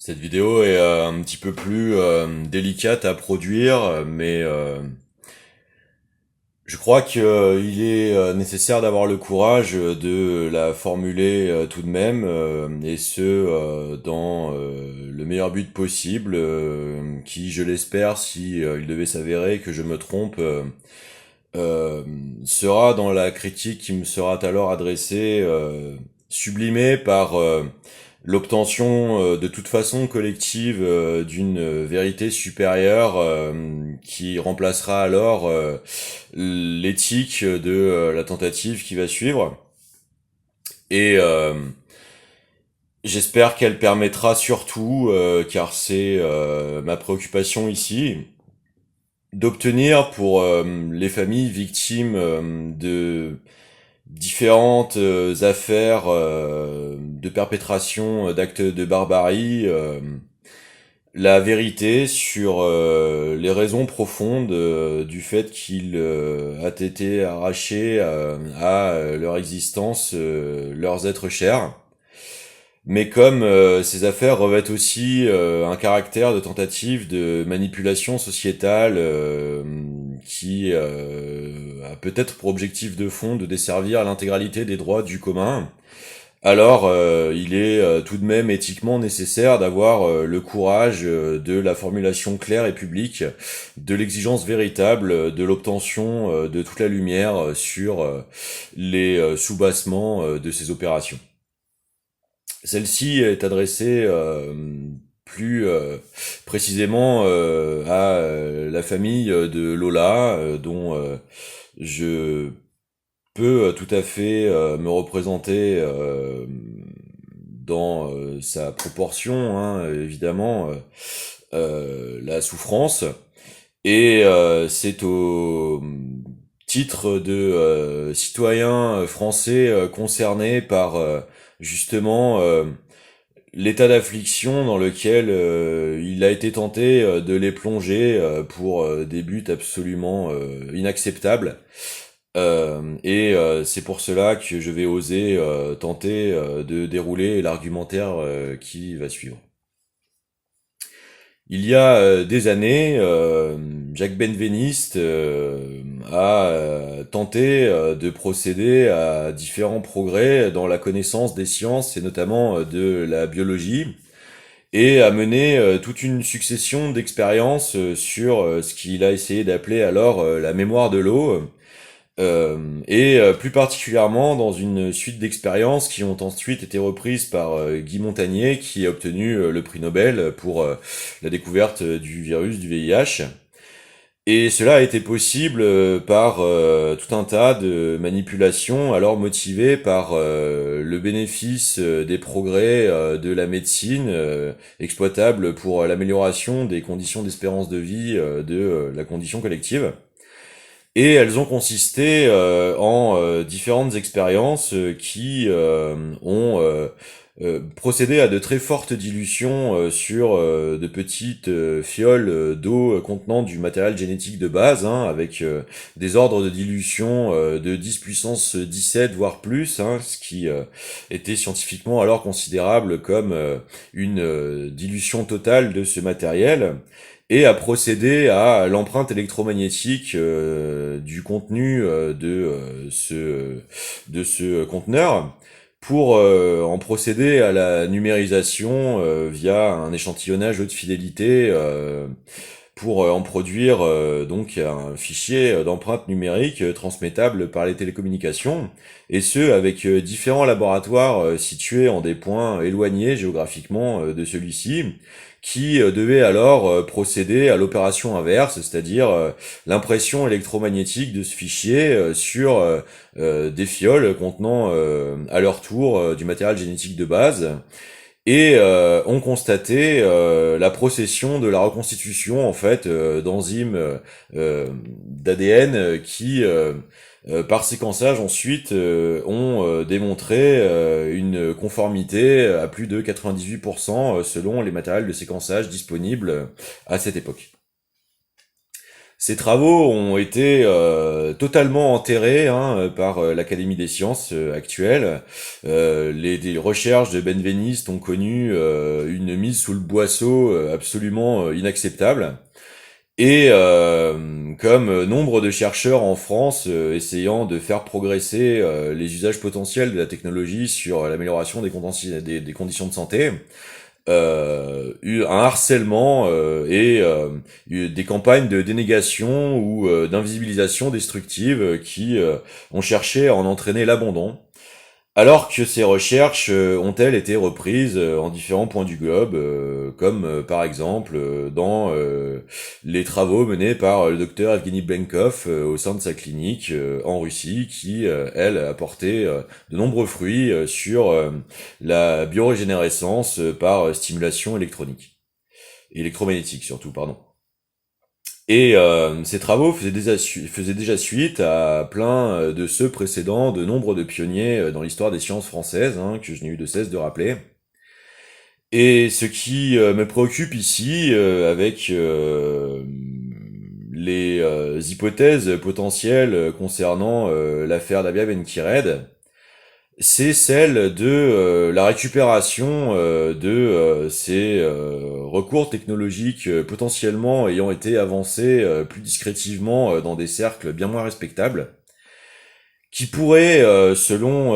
Cette vidéo est un petit peu plus délicate à produire, mais je crois qu'il est nécessaire d'avoir le courage de la formuler tout de même, et ce dans le meilleur but possible, qui, je l'espère, si il devait s'avérer que je me trompe, euh, sera dans la critique qui me sera alors adressée, sublimée par l'obtention de toute façon collective d'une vérité supérieure qui remplacera alors l'éthique de la tentative qui va suivre. Et j'espère qu'elle permettra surtout, car c'est ma préoccupation ici, d'obtenir pour les familles victimes de différentes affaires de perpétration d'actes de barbarie, la vérité sur les raisons profondes du fait qu'il a été arraché à leur existence, leurs êtres chers. Mais comme ces affaires revêtent aussi un caractère de tentative de manipulation sociétale qui a peut-être pour objectif de fond de desservir l'intégralité des droits du commun, alors il est tout de même éthiquement nécessaire d'avoir le courage de la formulation claire et publique de l'exigence véritable de l'obtention de toute la lumière sur les soubassements de ces opérations. Celle-ci est adressée plus précisément à la famille de Lola, dont je peut tout à fait me représenter dans sa proportion, hein, évidemment, la souffrance. Et c'est au titre de citoyen français concerné par justement l'état d'affliction dans lequel il a été tenté de les plonger pour des buts absolument inacceptables. Et c'est pour cela que je vais oser tenter de dérouler l'argumentaire qui va suivre. Il y a des années, Jacques Benveniste a tenté de procéder à différents progrès dans la connaissance des sciences et notamment de la biologie, et a mené toute une succession d'expériences sur ce qu'il a essayé d'appeler alors la mémoire de l'eau, et plus particulièrement dans une suite d'expériences qui ont ensuite été reprises par Guy Montagnier, qui a obtenu le prix Nobel pour la découverte du virus du VIH. Et cela a été possible par tout un tas de manipulations, alors motivées par le bénéfice des progrès de la médecine, exploitables pour l'amélioration des conditions d'espérance de vie de la condition collective. Et elles ont consisté en différentes expériences qui ont procédé à de très fortes dilutions sur de petites fioles d'eau contenant du matériel génétique de base, hein, avec des ordres de dilution de 10 puissance 17 voire plus, hein, ce qui était scientifiquement alors considérable comme une dilution totale de ce matériel, et à procéder à l'empreinte électromagnétique du contenu de ce conteneur, pour en procéder à la numérisation via un échantillonnage haute fidélité, pour en produire donc un fichier d'empreinte numérique transmettable par les télécommunications, et ce avec différents laboratoires situés en des points éloignés géographiquement de celui-ci, qui devait alors procéder à l'opération inverse, c'est-à-dire l'impression électromagnétique de ce fichier sur des fioles contenant à leur tour du matériel génétique de base, et ont constaté la procession de la reconstitution en fait d'enzymes d'ADN qui par séquençage ensuite ont démontré une conformité à plus de 98% selon les matériels de séquençage disponibles à cette époque. Ces travaux ont été totalement enterrés par l'Académie des sciences actuelle. Les recherches de Benveniste ont connu une mise sous le boisseau absolument inacceptable. Et comme nombre de chercheurs en France essayant de faire progresser les usages potentiels de la technologie sur l'amélioration des conditions de santé, eu un harcèlement et des campagnes de dénégation ou d'invisibilisation destructive qui ont cherché à en entraîner l'abandon. Alors que ces recherches ont-elles été reprises en différents points du globe, comme par exemple dans les travaux menés par le docteur Evgeny Blenkov au sein de sa clinique en Russie, qui, elle, a porté de nombreux fruits sur la biorégénérescence par stimulation électromagnétique surtout, pardon. Et ces travaux faisaient déjà suite à plein de ceux précédents, de nombre de pionniers dans l'histoire des sciences françaises, que je n'ai eu de cesse de rappeler. Et ce qui me préoccupe ici, avec les hypothèses potentielles concernant l'affaire Davia Ben-Kired, c'est celle de la récupération de ces recours technologiques potentiellement ayant été avancés plus discrétivement dans des cercles bien moins respectables, qui pourraient, selon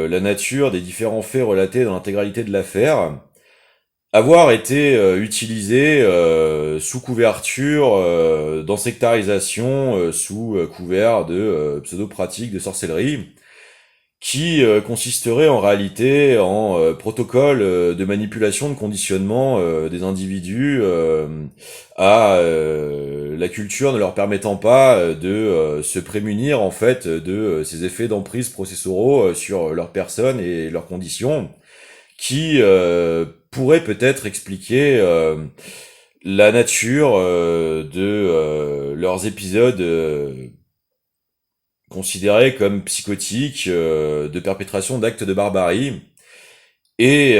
la nature des différents faits relatés dans l'intégralité de l'affaire, avoir été utilisés sous couverture d'ensectarisation, sous couvert de pseudo-pratiques de sorcellerie, qui consisterait en réalité en protocole de manipulation de conditionnement des individus à la culture ne leur permettant pas de se prémunir en fait de ces effets d'emprise processoraux sur leur personne et leurs conditions, qui pourraient peut-être expliquer la nature de leurs épisodes considérés comme psychotiques, de perpétration d'actes de barbarie, et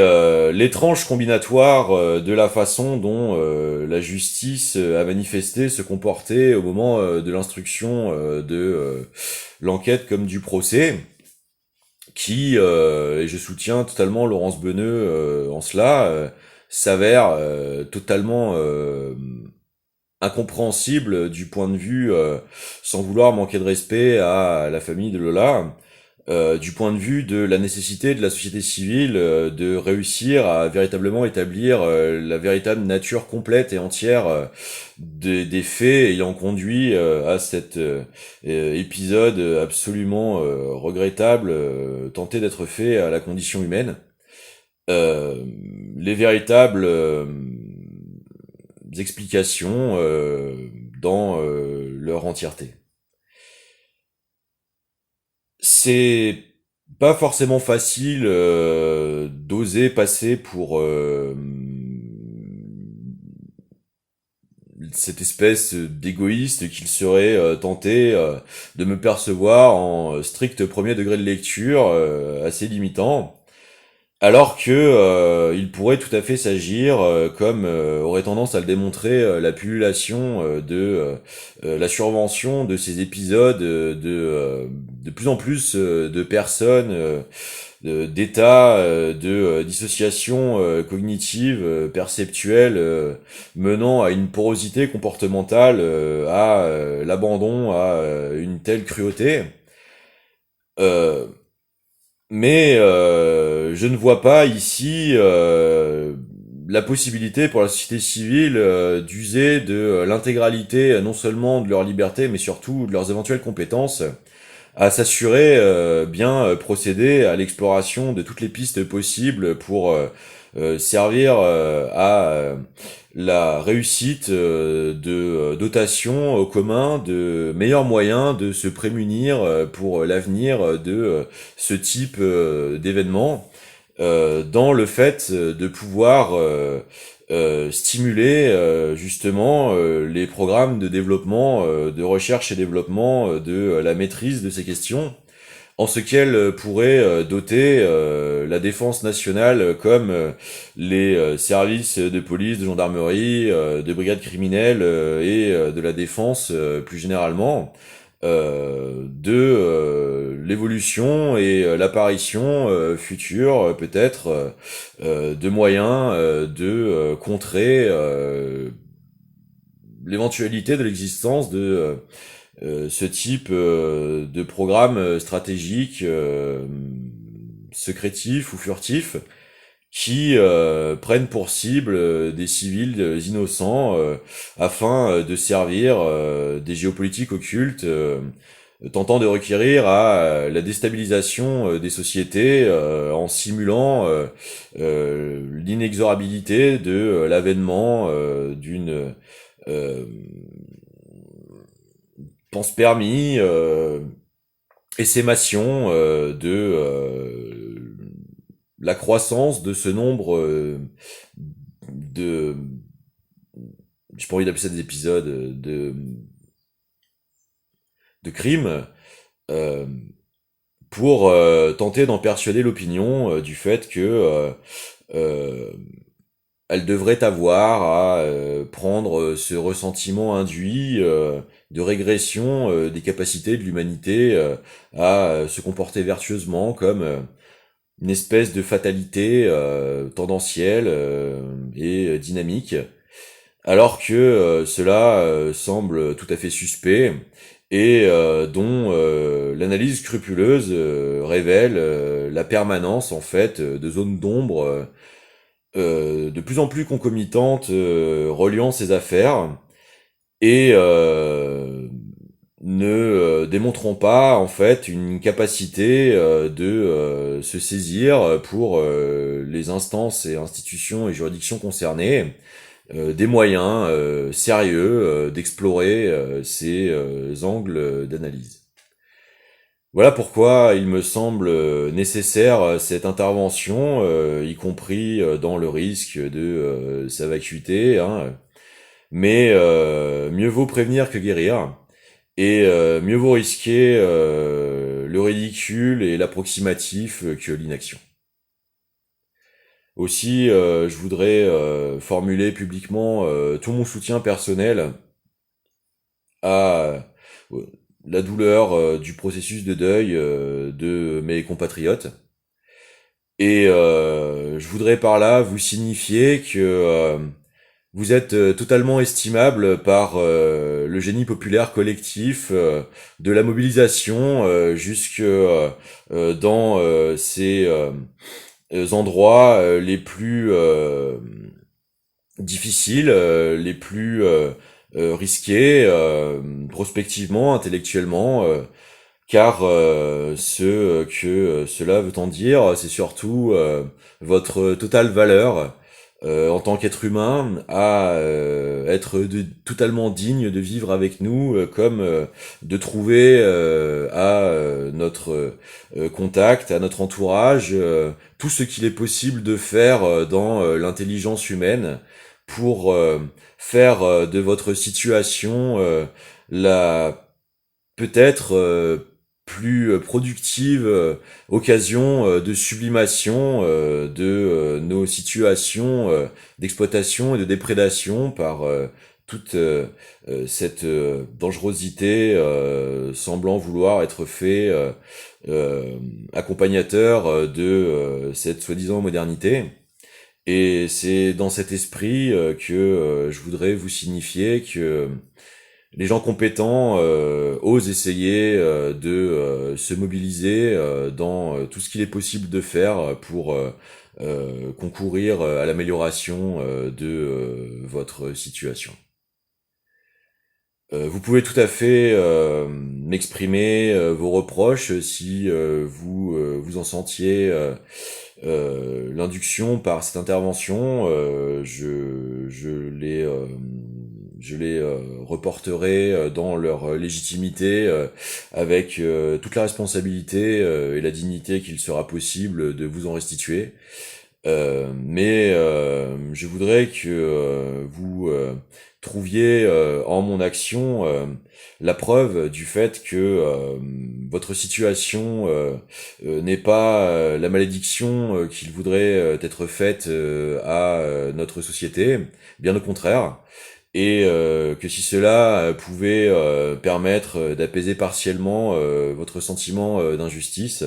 l'étrange combinatoire de la façon dont la justice a manifesté se comporter au moment de l'instruction de l'enquête comme du procès, qui, et je soutiens totalement Laurence Beneux en cela, s'avère totalement incompréhensible du point de vue, sans vouloir manquer de respect à la famille de Lola, du point de vue de la nécessité de la société civile de réussir à véritablement établir la véritable nature complète et entière des faits ayant conduit à cet épisode absolument regrettable tenté d'être fait à la condition humaine. Les véritables explications dans leur entièreté. C'est pas forcément facile d'oser passer pour cette espèce d'égoïste qu'il serait tenté de me percevoir en strict premier degré de lecture, assez limitant. Alors que il pourrait tout à fait s'agir, comme aurait tendance à le démontrer la pullulation la survention de ces épisodes de plus en plus de personnes, d'états de dissociation cognitive, perceptuelle, menant à une porosité comportementale, à l'abandon, à une telle cruauté. Euh, mais je ne vois pas ici la possibilité pour la société civile d'user de l'intégralité non seulement de leur liberté, mais surtout de leurs éventuelles compétences, à s'assurer bien procéder à l'exploration de toutes les pistes possibles pour servir à la réussite de dotation au commun, de meilleurs moyens de se prémunir pour l'avenir de ce type d'événements, dans le fait de pouvoir stimuler justement les programmes de développement, de recherche et développement de la maîtrise de ces questions, en ce qu'elle pourrait doter la défense nationale comme les services de police, de gendarmerie, de brigades criminelles et de la défense plus généralement, de l'évolution et l'apparition future peut-être de moyens de contrer l'éventualité de l'existence de ce type de programme stratégique secrétif ou furtif qui prennent pour cible des civils innocents afin de servir des géopolitiques occultes tentant de requérir à la déstabilisation des sociétés en simulant l'inexorabilité de l'avènement d'une pense permis essémation de la croissance de ce nombre de, j'ai pas envie d'appeler ça des épisodes de crimes euh, pour tenter d'en persuader l'opinion du fait que euh, elle devrait avoir à prendre ce ressentiment induit de régression des capacités de l'humanité à se comporter vertueusement comme une espèce de fatalité tendancielle et dynamique, alors que cela semble tout à fait suspect et dont l'analyse scrupuleuse révèle la permanence en fait de zones d'ombre de plus en plus concomitantes reliant ces affaires et ne démontreront pas en fait une capacité de se saisir pour les instances et institutions et juridictions concernées des moyens sérieux d'explorer ces angles d'analyse. Voilà pourquoi il me semble nécessaire cette intervention, y compris dans le risque de sa vacuité, hein. Mais mieux vaut prévenir que guérir, et mieux vaut risquer le ridicule et l'approximatif que l'inaction. Aussi, je voudrais formuler publiquement tout mon soutien personnel à la douleur du processus de deuil de mes compatriotes. Et je voudrais par là vous signifier que vous êtes totalement estimable par le génie populaire collectif de la mobilisation jusque dans ces endroits les plus difficiles, les plus risqués, prospectivement, intellectuellement, car ce que cela veut en dire, c'est surtout votre totale valeur en tant qu'être humain à être totalement digne de vivre avec nous, comme de trouver à notre contact, à notre entourage, tout ce qu'il est possible de faire dans l'intelligence humaine pour faire de votre situation la peut-être plus productive occasion de sublimation de nos situations d'exploitation et de déprédation par toute cette dangerosité semblant vouloir être fait accompagnateur de cette soi-disant modernité. Et c'est dans cet esprit que je voudrais vous signifier que les gens compétents osent essayer de se mobiliser dans tout ce qu'il est possible de faire pour concourir à l'amélioration de votre situation. Vous pouvez tout à fait m'exprimer vos reproches si vous en sentiez l'induction par cette intervention. Je les reporterai dans leur légitimité avec toute la responsabilité et la dignité qu'il sera possible de vous en restituer. Mais je voudrais que vous trouviez en mon action la preuve du fait que votre situation n'est pas la malédiction qu'il voudrait être faite à notre société, bien au contraire, et que si cela pouvait permettre d'apaiser partiellement votre sentiment d'injustice,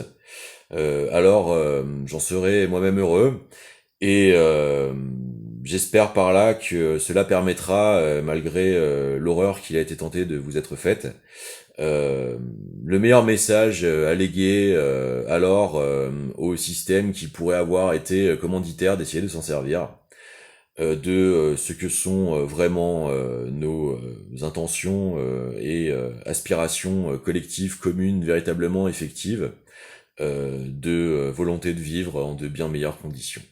alors j'en serais moi-même heureux. Et j'espère par là que cela permettra, malgré l'horreur qu'il a été tenté de vous être faite, euh, le meilleur message à léguer alors au système qui pourrait avoir été commanditaire d'essayer de s'en servir de ce que sont vraiment nos intentions et aspirations collectives, communes, véritablement effectives, de volonté de vivre en de bien meilleures conditions.